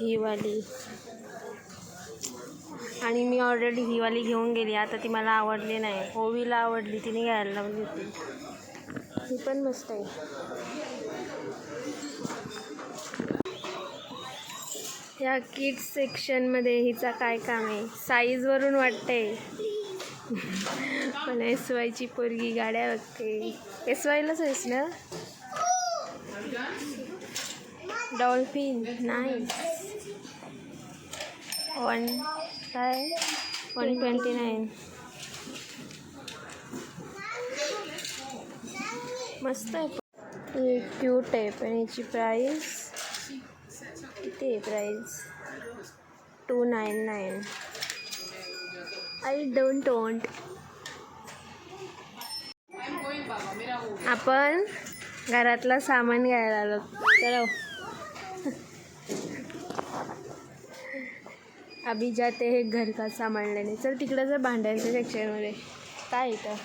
ही वाली, आणि मी ऑलरेडी ही वाली घेऊन गेली. आता ती मला आवडली नाही. ओवीला आवडली, तिने घ्यायला लावली होती. ही पण मस्त आहे. या किड्स सेक्शनमध्ये हिचा काय काम आहे? साईजवरून वाटते पण एस वायची पोरगी गाड्या बघते. एस वायलाच आहेस ना? Dolphin nice. 129. मस्त आहे. हे क्यूट आहे पण याची प्राईस किती आहे? प्राईस 299. I don't want. आपण घरातलं सामान घ्यायला आलो. चलो अभी जाते हे घर का सामान लेणे. चल तिकडं जर भांड्यांच्या सेक्शनमध्ये काय येतं.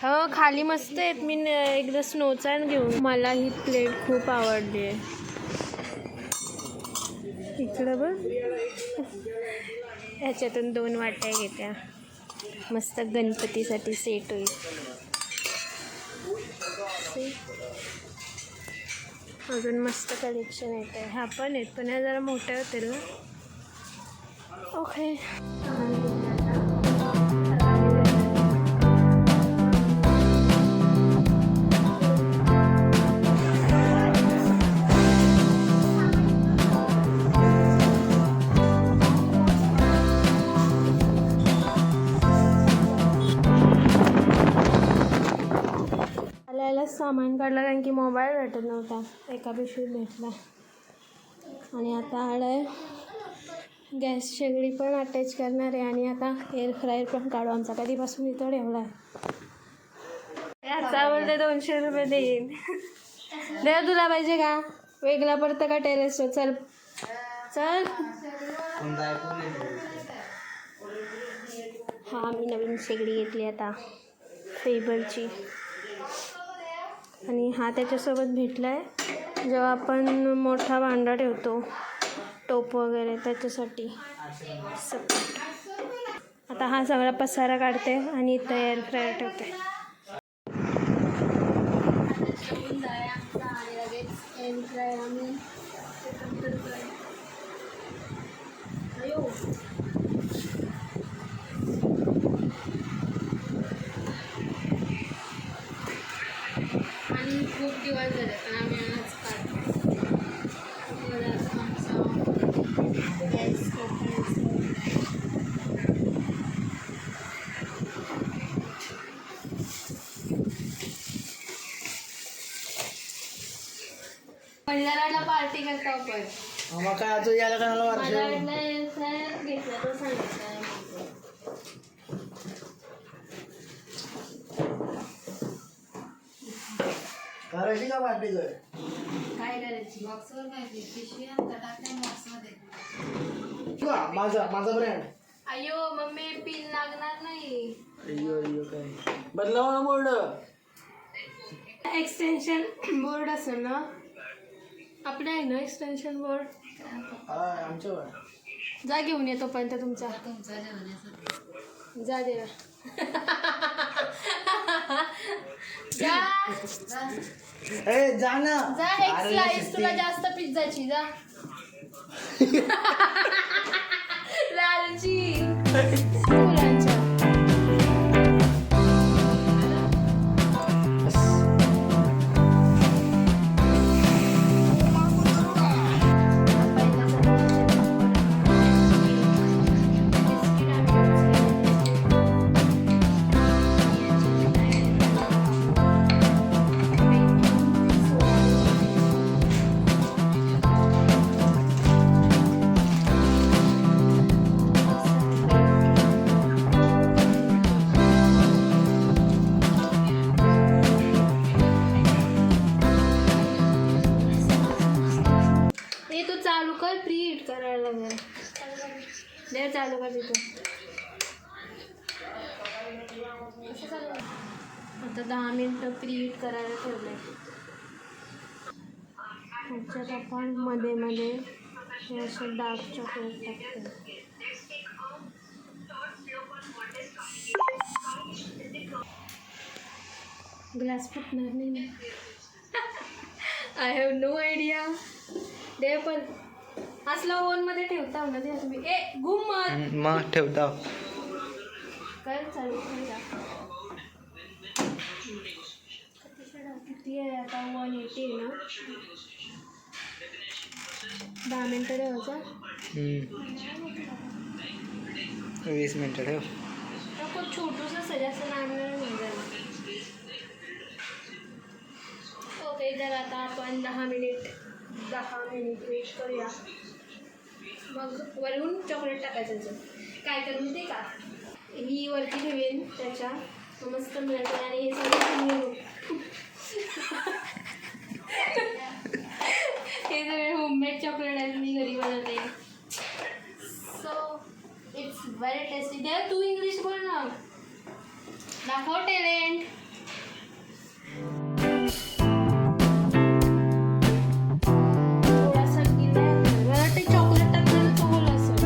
हो खाली मस्त आहेत. मी एकदा स्नोचा घेऊन. मला ही प्लेट खूप आवडली आहे. इकडं बघ, ह्याच्यातून 2 वाट्या घेत्या. मस्त गणपतीसाठी सेट होईल. अजून मस्त कलेक्शन येत आहे. ह्या पण आहेत पण ह्या जरा मोठ्या होतील ना. ओके सामान काढलं कारण की मोबाईल भेटत नव्हता. एका पिशवीत भेटला. आणि आता आलाय गॅस शेगडी पण अटॅच करणार आहे. आणि आता एअर फ्रायर पण काढू. आमचा कधीपासून इथं ठेवला आहे. याचा बोलते 200 रुपये देईन. दे तुला पाहिजे का? वेगळा पडतं का टेरेसवर? चल चल. हा मी नवीन शेगडी घेतली आता फेबरची. आणि हा त्याच्यासोबत भेटला आहे जेव्हा आपण मोठा भांडा ठेवतो टोप वगैरे त्याच्यासाठी सपोर्ट. आता हा सगळा पसारा काढते आणि इथं एअर फ्रायर ठेवते. एअर फ्रायर आम्ही आणि खूप दिवस झाले पण आम्ही आज काढतो. पंधराला पार्टी करतो आपण. मग काय तू यायला का मला वर्ष घेतला तो सांगितलं. करायची का पार्टी कर? काय करायची? बॉक्सवर काय पिशवी टाकल्या बॉक्समध्ये. माझा ब्रँड. अयो मम्मी पिन लागणार नाही. अय्यो अय्यो काय बदलाव ना बोर्ड. एक्सटेन्शन बोर्ड असेल ना आपल्या आहे ना एक्सटेन्शन बोर्ड. आमच्यावर जा घेऊन येतो पण तुमचा जा देवा. जा जा ना. जा एक स्लाइस तुला जास्त पिझ्झाची जा. लालची मुलांच्या. चालू कर प्री हीट करायला लागेल. दे चालू कर तिथं. आता 10 मिनिटं प्री हीट करायला ठेवलं आहे. ह्याच्यात आपण मध्ये मध्ये हे असं डार्क चॉकलेट टाकते. ग्लास फुटणार नाही ना. I have no idea. दे पण असलं ओव्हनमध्ये ठेवता ना ते तुम्ही. ए घुमत मग ठेवता. काय चालू किती आहे आता? 180 आहे ना. 10 मिनटं ठेवायचं. 20 मिनटं ठेव. खूप छोटूसं जास्त लागणार नाही जरा. ओके, तर आता आपण 10 मिनिट वेट करूया. मग वरून चॉकलेट टाकायचं. काय करू माहिती का, ही वरती ठेवेन त्याच्या मस्त मिळते आणि हे सगळं हे सगळे होममेड चॉकलेट आहेत, मी घरी बनवते. So it's very tasty. Dev तू इंग्लिश बोल ना, दाखव टॅलेंट. थोडासा गिला मला वाटतं चॉकलेट टाकलेलं तो बोल असं.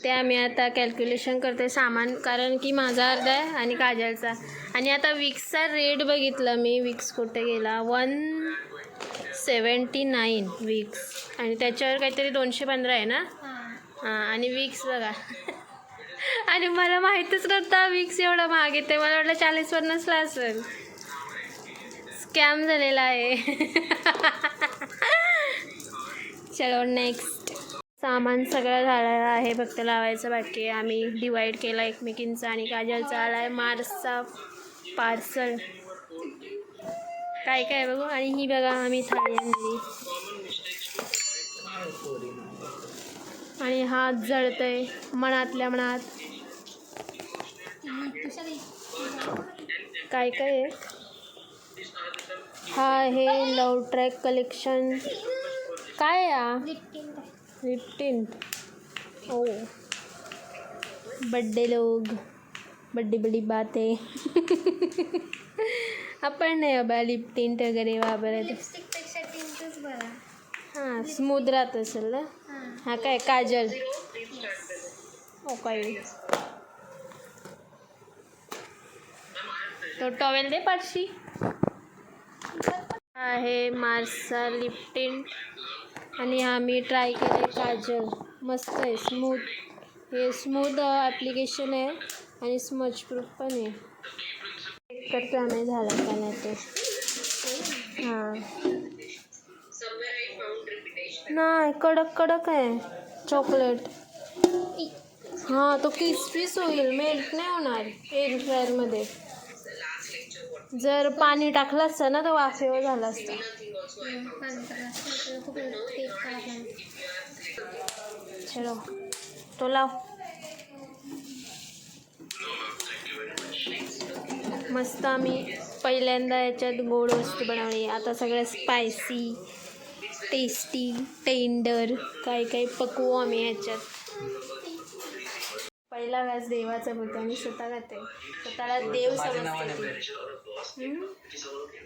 ते आम्ही आता कॅल्क्युलेशन करते सामान, कारण की माझा अर्धा आहे आणि काजलचा. आणि आता विक्सचा रेट बघितला मी, विक्स कुठे गेला, 179 विक्स आणि त्याच्यावर काहीतरी 215 आहे ना. हां, आणि विक्स बघा. आणि मला माहीतच नव्हता विक्स एवढा महाग येते. मला वाटलं 40-50ला असेल. स्कॅम झालेला आहे. चलो नेक्स्ट. सामान सगळं झालेलं आहे, फक्त लावायचं बाकी आहे. आम्ही डिवाईड केला एकमेकींचा आणि काजलचा आला आहे मार्सचा पार्सल. काय काय बघू. आणि ही बघा आम्ही थाळी आणली आणि हात जळतंय मनातल्या मनात. काय काय आहे. हा आहे लव ट्रॅक कलेक्शन. काय या लिप्टिन. ओ बड्डे लोग, बड्डी बड्डी बात आहे. आपण नाही बाबा लिप्टिन वगैरे वापरत. हां, स्मूथ राहत असेल ना. हा काय काजल. ओके, तो टॉवेल दे पाचशी. आहे मार्सचा लिप्टिन आणि हा मी ट्राय केलं काजल. मस्त आहे, स्मूथ. हे स्मूथ ॲप्लिकेशन आहे आणि स्मच प्रूफ पण आहे. कच्चा नाही झाला का नाही तो. हां नाही, कडक कडक आहे चॉकलेट. हां, तो किसपीस होईल, मेल्ट नाही होणार एअर फ्रायरमध्ये. जर पाणी टाकलं असतं ना तर वाफेवर झालं असतं. चलो तो लाव. मस्त आम्ही पहिल्यांदा याच्यात गोड वस्तू बनवली. आता सगळं स्पायसी, टेस्टी, टेंडर काय काय पकवू आम्ही याच्यात. पहिला व्यास देवाचा बोलतो आणि स्वतः खाते. स्वतःला देव समजते.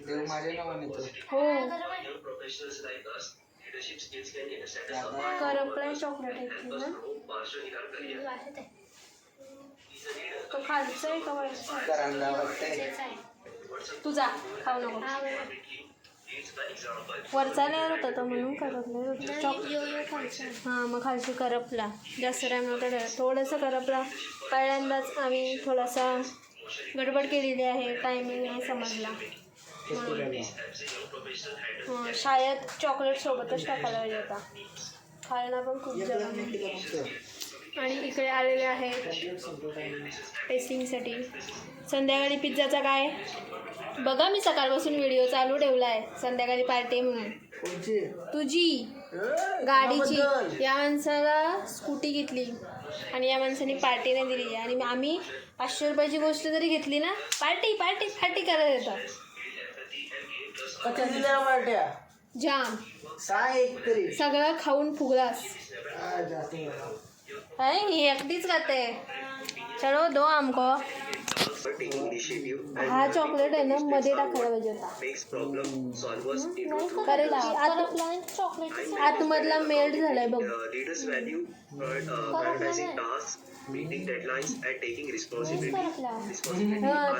देव माझ्या नावाने तो. हो, करपलाय चॉकलेट आहे ना. तो खालचं आहे का वरचं आहे? तुझा खाऊ नको. वरचा लेअर होता तो म्हणून करपला चॉकलेट. हां, मग खालची करपला. जास्त टाईम नव्हता, थोडंसं करपला. पहिल्यांदाच आम्ही थोडासा गडबड केलेली आहे, टायमिंग नाही समजला. शाळेत चॉकलेट सोबतच टाकायला पाहिजे होता, खायला पण खूप जण. आणि इकडे आलेले आहेत टेस्टिंगसाठी. संध्याकाळी पिझ्झाचा काय बघा, मी सकाळपासून व्हिडिओ चालू ठेवला आहे. संध्याकाळी पार्टी म्हणून तुझी गाडीची. या माणसाला स्कूटी घेतली आणि या माणसाने पार्टी नाही दिली. आणि आम्ही 500 रुपयाची गोष्ट जरी घेतली ना, पार्टी पार्टी पार्टी करत येतात. जाम सगळं खाऊन फुगलास. ही एकटीच खाते. चलो दो हमको. हा चॉकलेट आहे ना मध्ये टाकायला पाहिजे होता. करेल आतमधला मेल्ट झालाय बघ.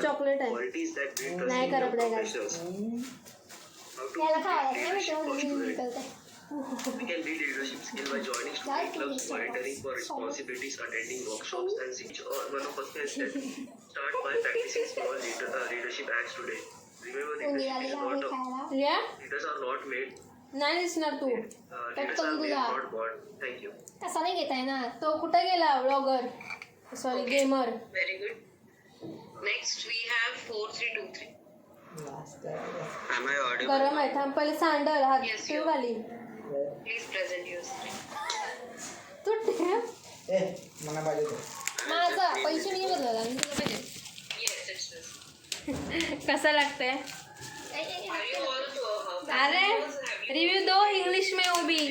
चॉकलेट आहे नाही करपलाय का. We can build leadership skill by joining student clubs, volunteering for responsibilities, attending workshops, and one of us can start by practicing small leadership acts today. Remember, leaders are not made. नाही दिसणार तू. Leaders are made, not born. Thank you. कसा नाही घेताय ना तो. कुठे गेला blogger, sorry gamer. Very good. Next we have 4, 3, 2, 3. Am I audible? गरम आहे. थांब पहिले सांडल हात ठेव खाली. Please present your screen. तू ठेव. मला माझा पैसे मी बदलला आणि तुला पाहिजे. Yes, it's this. कसं लागतंय. Are you all to अरे रिव्यू दो इंग्लिश में वो भी.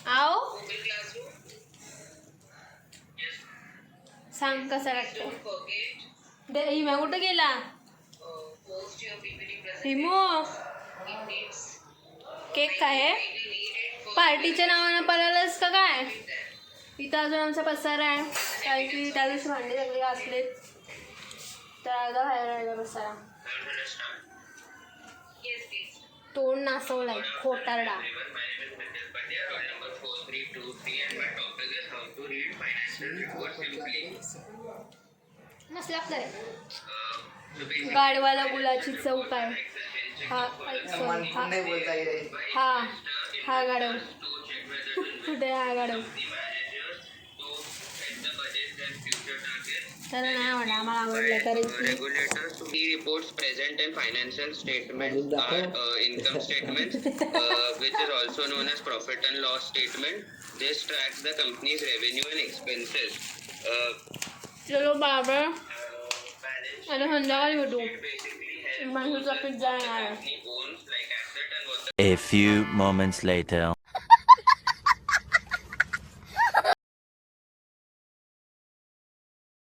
आओ Google Classroom? सांग कसं लागतंय. Don't forget हिमा कुठं गेला. post your PPT presentation. हिमो It needs cake काय आहे. पार्टीच्या नावानं पळालंस का काय. इथं अजून आमचा पसारा आहे, कारण की त्या दिवशी भांडी सगळी घासलेत तर अर्धा बाहेर राहिला पसारा. Yes, please. तोंड नासवलाय खोटारडा. Everyone, my name is Nitin Pandya, roll number 4323, and my topic is how to read financial reports simply. नसला काय. So basically, गाडवाला गुलाची चौक आहे. हा sorry, नाही बोलता येईल. हा हा गाडव. कुठे हा गाडव. तर नाही आवडला, आम्हाला आवडलं कारण की regulators to be reports present in financial statements are income statements, which is also known as profit and loss statement. This tracks the company's revenue and expenses. चलो बाबा Balance आता संध्याकाळी भेटू. basically helps माणसाचा पिझ्झा येणार आहे. company owns like asset and what A few moments later.